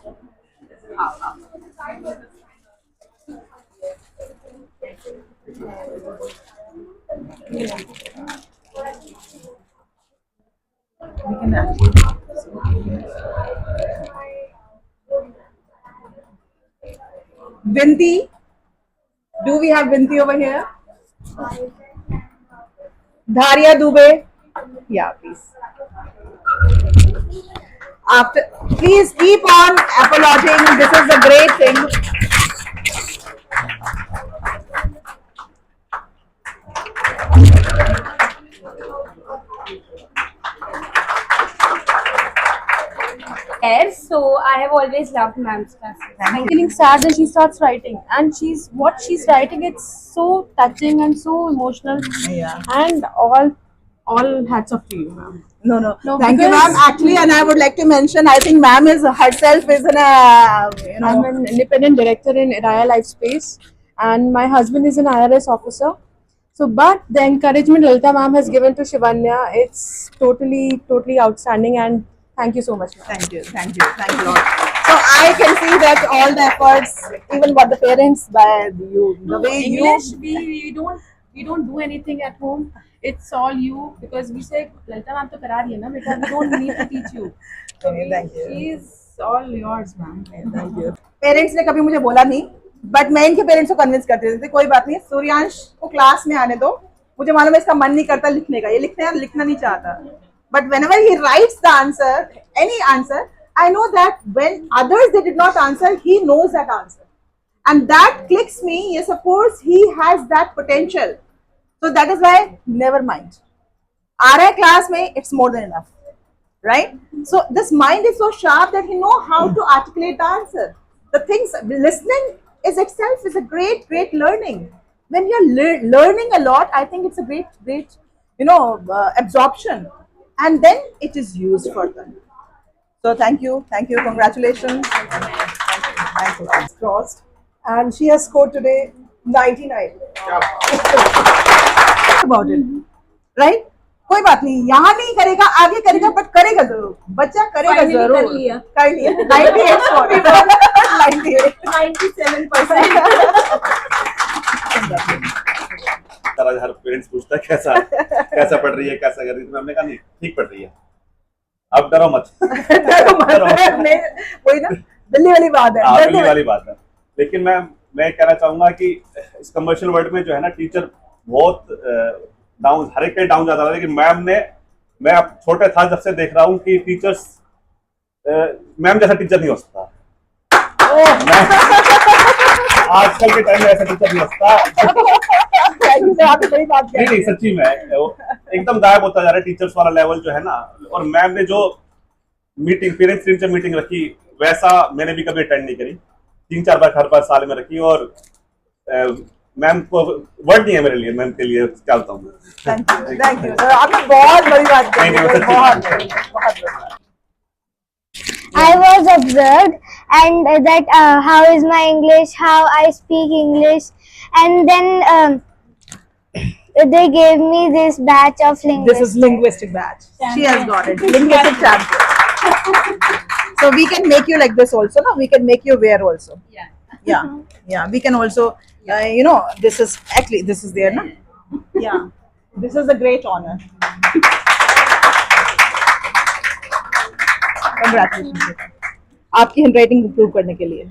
We can actually. Vinti, do we have Vinti over here? Dharia Dubey, yeah, please. After, please keep on applauding. This is a great thing. So I have always loved ma'am's classes. I'm feeling sad that she starts writing, and she's writing. It's so touching and so emotional. Yeah. And all hats off to you, ma'am. No, no, No, thank you, because- ma'am. Actually, and I would like to mention, I think ma'am is herself is in a, you know, I'm an independent director in Iraya Life Space, and my husband is an IRS officer. So, but the encouragement Lalita ma'am has given to Shivanya, it's totally outstanding, and thank you so much, ma'am. thank you, thank you, thank you, Lord. So I can see that all the efforts, even what the parents, by you, the way English, you, we don't do anything at home. It's all you, because we say Lalita ma'am to kara rahi hai na beta, we don't need to teach you. So Thank you. She's all yours, ma'am. Thank you. Parents ने कभी मुझे बोला नहीं, but मैं इनके parents को convince करती रहती थी, कोई बात नहीं, सूर्यांश को क्लास में आने दो, मुझे मालूम है इसका मन नहीं करता लिखने का, ये लिखना नहीं चाहता, but whenever he writes the answer, any answer, I know that when others they did not answer, he knows that answer, and that clicks me. Yes, of course he has that potential, so that is why never mind. RI class में it's more than enough, right? So this mind is so sharp that he know how to articulate the answer. The things, listening is itself is a great learning. When you're learning a lot, I think it's a great absorption, and then it is used further. So thank you, congratulations. Thank you. Crossed, and she has scored today 99. About it, right? कोई बात नहीं, यहाँ नहीं करेगा, आगे करेगा, but करेगा जरूर, बच्चा करेगा Finally जरूर, कर लिया। 98 सॉरी 98 97%. तरह हर पेरेंट्स पूछता है कैसा पढ़ रही है, कैसा कर रही है, तो हमने कहा नहीं ठीक पढ़ रही है, अब डरो मत। वही ना, दिल्ली वाली बात है, हाँ, दिल्ली दिल्ली वाली बात है। लेकिन मैं कहना चाहूंगा कि इस कमर्शियल वर्ल्ड में जो है ना, टीचर बहुत डाउन, हर एक डाउन जाता है, लेकिन मैं अब छोटे था जब से देख रहा हूँ कि टीचर्स, मैम जैसा टीचर नहीं हो सकता। आजकल के टाइम में ऐसा टीचर नहीं हो सकता। आपने बड़ी बात कही। नहीं सच्ची में एकदम गायब होता जा रहा है टीचर्स वाला लेवल जो है ना। और मैम ने जो मीटिंग, पेरेंट्स टीचर मीटिंग रखी, वैसा मैंने भी कभी अटेंड नहीं करी। 3-4 बार हर बार साल में रखी, और मैम को वर्ड नहीं है मेरे लिए, मैम के लिए क्या बताऊं मैं। थैंक यू सर, आपने बहुत बड़ी बात कही, बहुत I was observed, and that how is my English, how I speak English, and then they gave me this batch of linguistics. This is linguistic batch. She has got it. Linguistic champion. So we can make you like this also, no? We can make you wear also. Yeah. We can also, this is actually this is there, no? Yeah. This is a great honor. Congratulations. आपकी handwriting improve करने के लिए,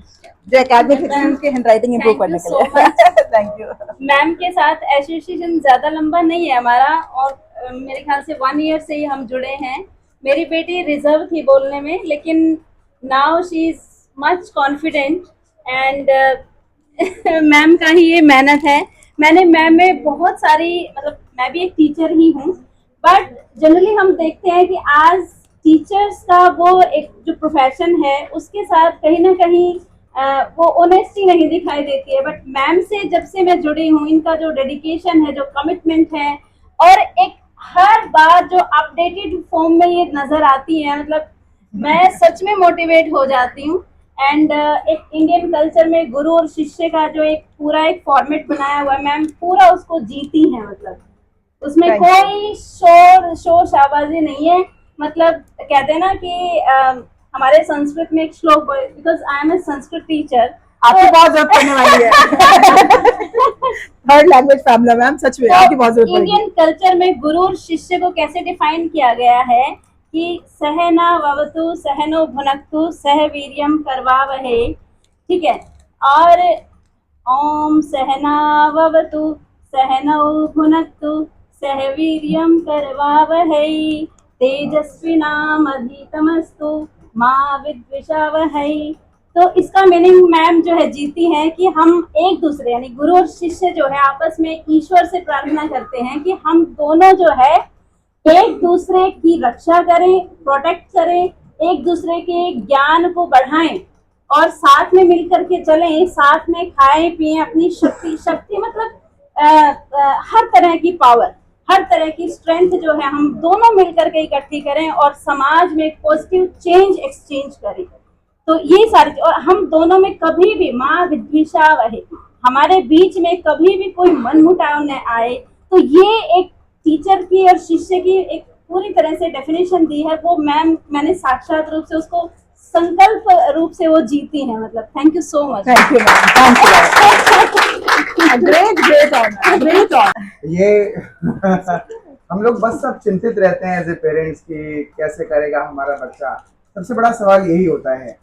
जो academic students की handwriting improve करने के लिए। Thank you. Ma'am के साथ एसोसिएशन ज्यादा लंबा नहीं है हमारा, और मेरे ख्याल से 1 ईयर से ही हम जुड़े हैं। मेरी बेटी रिजर्व थी बोलने में, लेकिन now she is much confident, and ma'am का ही ये मेहनत है। मैंने मैम में बहुत सारी, मतलब मैं भी एक टीचर ही हूँ, बट जनरली हम देखते हैं कि आज टीचर्स का वो एक जो प्रोफेशन है उसके साथ कहीं ना कहीं वो ऑनेस्टी नहीं दिखाई देती है। बट मैम से जब से मैं जुड़ी हूँ, इनका जो डेडिकेशन है, जो कमिटमेंट है, और एक हर बार जो अपडेटेड फॉर्म में ये नजर आती है, मतलब मैं सच में मोटिवेट हो जाती हूँ। एंड एक इंडियन कल्चर में गुरु और शिष्य का जो एक पूरा एक फॉर्मेट बनाया हुआ है, मैम पूरा उसको जीती है। मतलब उसमें Thank कोई शोर शाबाजी नहीं है। मतलब कहते हैं ना कि हमारे संस्कृत में एक श्लोक, because I am a Sanskrit teacher, आपकी बहुत जरूरत पड़ने वाली है। थर्ड लैंग्वेज फैमिली मैम, सच में आपकी बहुत जरूरत पड़ेगी। इंडियन कल्चर में गुरु और शिष्य को कैसे डिफाइन किया गया है कि सहना ववतु सहनो भुनक्तु सह वीर्यम करवावहै, ठीक है। और ओम सहनाववतु सहनौ भुनक्तु सह वीर्यम करवावहै तेजस्विनामधीतमस्तु मा विद्विषावहै। तो इसका मीनिंग मैम जो है जीती है कि हम एक दूसरे यानी गुरु और शिष्य जो है आपस में ईश्वर से प्रार्थना करते हैं कि हम दोनों जो है एक दूसरे की रक्षा करें, प्रोटेक्ट करें, एक दूसरे के ज्ञान को बढ़ाएं और साथ में मिलकर के चलें, साथ में खाएं पिएं, अपनी शक्ति मतलब हर तरह की पावर, हर तरह की स्ट्रेंथ जो है हम दोनों मिलकर के इकट्ठी करें और समाज में पॉजिटिव चेंज एक्सचेंज करें। तो ये सारी, और हम दोनों में कभी भी माँ विद्विषावहै, हमारे बीच में कभी भी कोई मनमुटाव न आए। तो ये एक टीचर की और शिष्य की एक पूरी तरह से डेफिनेशन दी है, वो मैम मैंने साक्षात रूप से उसको संकल्प रूप से वो जीती है। मतलब thank you so much. Thank you ma'am, thank you. Great honour, great honour. ये हम लोग बस सब चिंतित रहते हैं एज ए पेरेंट्स कि कैसे करेगा हमारा बच्चा। सबसे बड़ा सवाल यही होता है,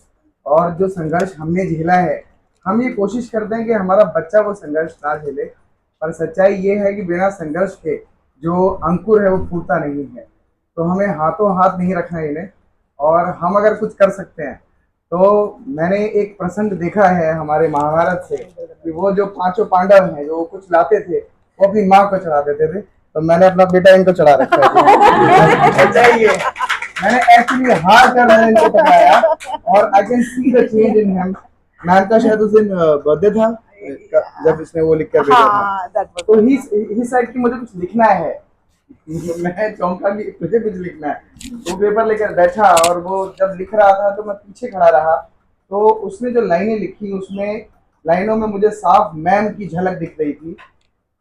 और जो संघर्ष हमने झेला है, हम ये कोशिश करते हैं कि हमारा बच्चा वो संघर्ष ना झेले, पर सच्चाई ये है कि बिना संघर्ष के जो अंकुर है वो फूटता नहीं है। तो हमें हाथों हाथ नहीं रखना है इन्हें, और हम अगर कुछ कर सकते हैं तो मैंने एक प्रसंग देखा है हमारे महाभारत से कि वो जो पांचों पांडव हैं जो कुछ लाते थे वो अपनी माँ को चढ़ा देते थे, तो मैंने अपना बेटा इनको चढ़ा रखा है। सच्चाई है, मैंने एक्चुअली हार कर मैंने इनको पकाया और I can see the change in him. Ma'am का शायद उस दिन बर्थडे था जब इसने वो लिख कर भेजा था, तो ही सेड कि मुझे कुछ लिखना है। मैं चौंका कि तुझे कुछ लिखना है। वो पेपर लेकर बैठा और वो जब लिख रहा था तो मैं पीछे खड़ा रहा, तो उसने जो लाइनें लिखी उसमें लाइनों में मुझे साफ मैम की झलक दिख रही थी।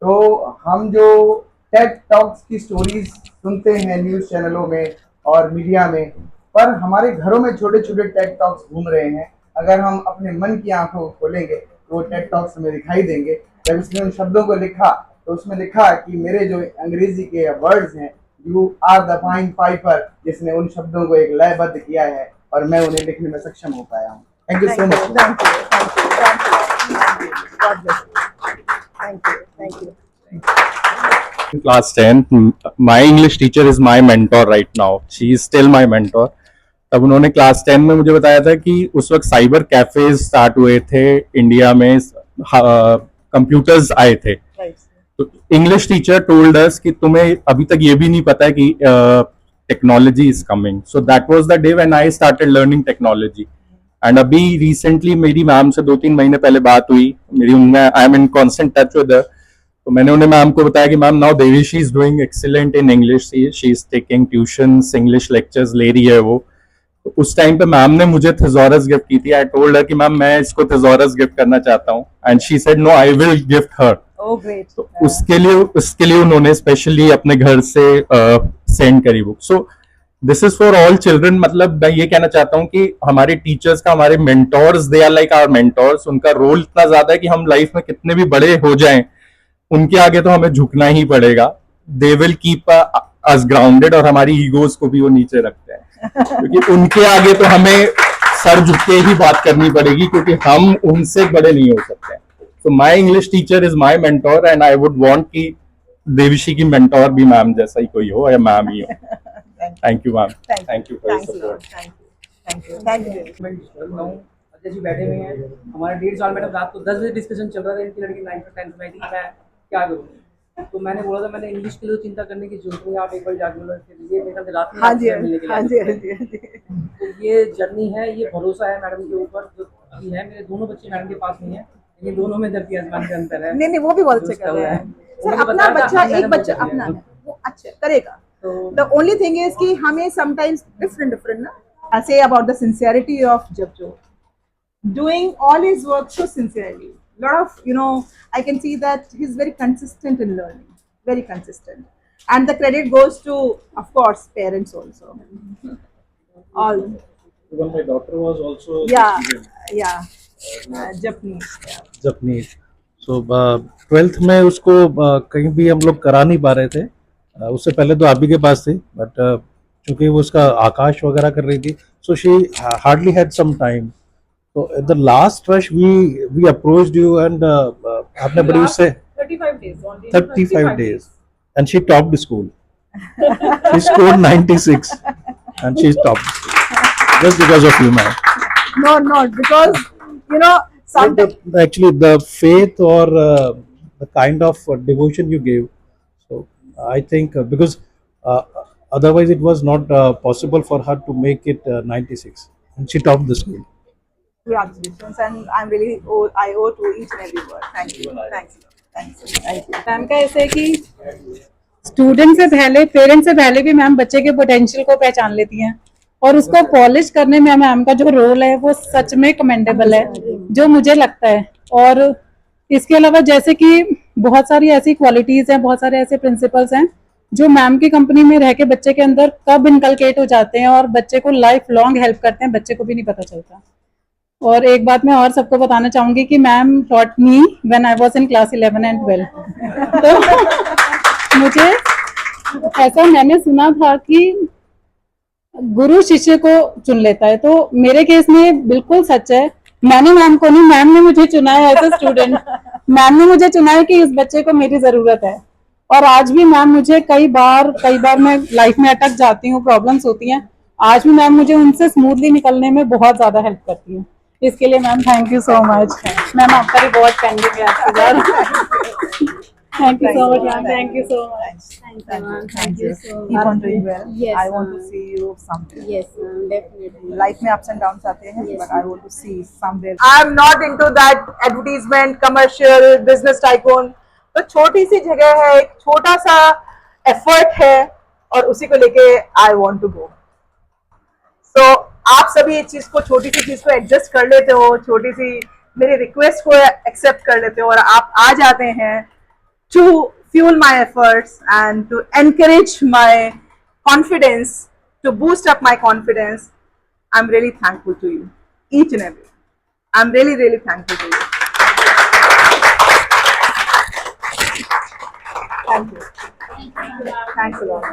तो हम जो टेड टॉक्स की स्टोरीज सुनते हैं न्यूज़ चैनलों में और मीडिया में, पर हमारे घरों में छोटे छोटे टेड टॉक्स घूम रहे हैं। अगर हम अपने मन की आंखों को खोलेंगे तो वो टेड टॉक्स हमें दिखाई देंगे। जब इसने उन शब्दों को लिखा तो उसमें लिखा कि मेरे जो अंग्रेजी के वर्ड्स हैं, you are the fine piper, जिसने उन शब्दों को एक लयबद्ध किया है और मैं उन्हें लिखने में सक्षम हो पाया हूँ। Thank you so much. Thank you. In class 10, my English teacher is my mentor right now. She is still my mentor. तब उन्होंने क्लास 10 में मुझे बताया था कि उस वक्त साइबर कैफेज स्टार्ट हुए थे इंडिया में, कंप्यूटर्स आए थे। तो इंग्लिश टीचर टोल्ड अस कि तुम्हें अभी तक ये भी नहीं पता है कि technology is coming. So that was the day when I started learning technology. And अभी रिसेंटली मेरी मैम से 2-3 महीने पहले बात हुई मेरी, उनमें I am in constant touch with her. तो मैंने उन्हें मैम को बताया कि ma'am now Devishi is doing excellent in English, she is taking tuitions, English lectures ले रही है वो। तो उस टाइम पे मैम ने मुझे थिजोरस गिफ्ट की थी। आई टोल्ड हर कि मैम मैं इसको थिजोरस गिफ्ट करना चाहता हूँ, and she said no I will gift her. तो उसके लिए उन्होंने स्पेशली अपने घर से सेंड करी book. So this is for all children. मतलब मैं ये कहना चाहता हूँ कि हमारे टीचर्स का, हमारे mentors, they are like our mentors. उनका रोल इतना ज्यादा है कि हम लाइफ में कितने भी बड़े हो जाएं उनके आगे तो हमें झुकना ही पड़ेगा। They will keep us grounded, और हमारी ईगोज को भी वो नीचे रखते हैं क्योंकि उनके आगे तो हमें सर झुक के ही बात करनी पड़ेगी क्योंकि हम उनसे बड़े नहीं हो सकते। So my English teacher is my mentor, and I would want कि देविशी की mentor भी मैम जैसा ही कोई हो या मैम ही हो। Thank you मैम, thank you for your support। Ajay ji बैठे हुए हैं, हमारे 1.5 साल मैडम रात को 10 बजे डिस्कशन चल रहा था, इनकी लड़की 9th और 10th में आई थी, मैं क्या करूँ। तो मैंने बोला था मैंने इंग्लिश के लिए चिंता करने की जरूरत नहीं, आप एक बार जाके बोला ये मेरे ख्याल रात में मिलने के लिए। तो ये जर्नी है, ये भरोसा है मैडम के ऊपर जो है। मेरे दोनों बच्चे मैडम के पास नहीं है, ये दोनों में धरती आसमान के अंतर है। नहीं वो भी बहुत अच्छा कर रहे हैं सर। अपना बच्चा, एक बच्चा अपना है वो अच्छा करेगा। द ओनली थिंग इज कि हमें समटाइम्स डिफरेंट ना I say about the sincerity of Japjo, doing all his work so sincerely. Lot of, I can see that he's very consistent in learning, very consistent. and the credit goes to, of course, parents also. All. Even my daughter was also a Yeah, student. yeah. Japanese. Yeah. Japanese so 12th में उसको कहीं भी हम लोग करा नहीं पा रहे थे उससे पहले तो आप ही के पास थी बट चूंकि वो उसका आकाश वगैरह कर रही थी so she hardly had some time तो at the last rush we approached you and आपने बड़ी उससे 35 days only. 35 days and she topped the school. She scored 96 and she topped the school. Just because of you, man. No, not because, you know, sometimes. Actually, the faith or the kind of devotion you gave. So I think because otherwise it was not possible for her to make it 96, and she topped the school. Congratulations, and I owe to each and every word. Thank you. Thanks. Thanks. Thank you. Ma'am का ऐसे है कि student से पहले, parents से पहले भी ma'am बच्चे के पोटेंशियल को पहचान लेती हैं और उसको पॉलिश करने में मैम का जो रोल है वो सच में कमेंडेबल है, जो मुझे लगता है। और इसके अलावा जैसे कि बहुत सारी ऐसी क्वालिटीज हैं, बहुत सारे ऐसे प्रिंसिपल्स हैं जो मैम की कंपनी में रह के बच्चे के अंदर कब इनकलकेट हो जाते हैं और बच्चे को लाइफ लॉन्ग हेल्प करते हैं, बच्चे को भी नहीं पता चलता। और एक बात मैं और सबको बताना चाहूंगी कि ma'am taught me when I was in class 11 and 12। तो मुझे ऐसा मैंने सुना था कि गुरु शिष्य को चुन लेता है, तो मेरे केस में बिल्कुल सच है। मैंने मैम को नहीं, मैम ने मुझे चुना है एज ए स्टूडेंट। मैम ने मुझे चुना है कि इस बच्चे को मेरी जरूरत है। और आज भी मैम मुझे कई बार मैं लाइफ में अटक जाती हूँ, प्रॉब्लम्स होती हैं, आज भी मैम मुझे उनसे स्मूथली निकलने में बहुत ज्यादा हेल्प करती है। इसके लिए ma'am thank you so much. Ma'am आपका रिवॉर्ड पेंडिंग है आपके साथ। Thank you so much ma'am, thank you so much. Thank you. Keep on doing well. Yes, I want to ma'am. see you somewhere. Yes, ma'am, definitely. Life में ups and downs आते हैं, but I want to see somewhere. I'm not into that advertisement, commercial, business tycoon. तो छोटी सी जगह है, एक छोटा सा एफर्ट है और उसी को लेके I want to go. So आप सभी इस चीज को, छोटी सी चीज को एडजस्ट कर लेते हो, छोटी सी मेरी रिक्वेस्ट को एक्सेप्ट कर लेते हो और आप आ जाते हैं to fuel my efforts and to encourage my confidence, to boost up my confidence. I'm really thankful to you, each and every. I'm really, really thankful to you. Thank you. Thanks a lot.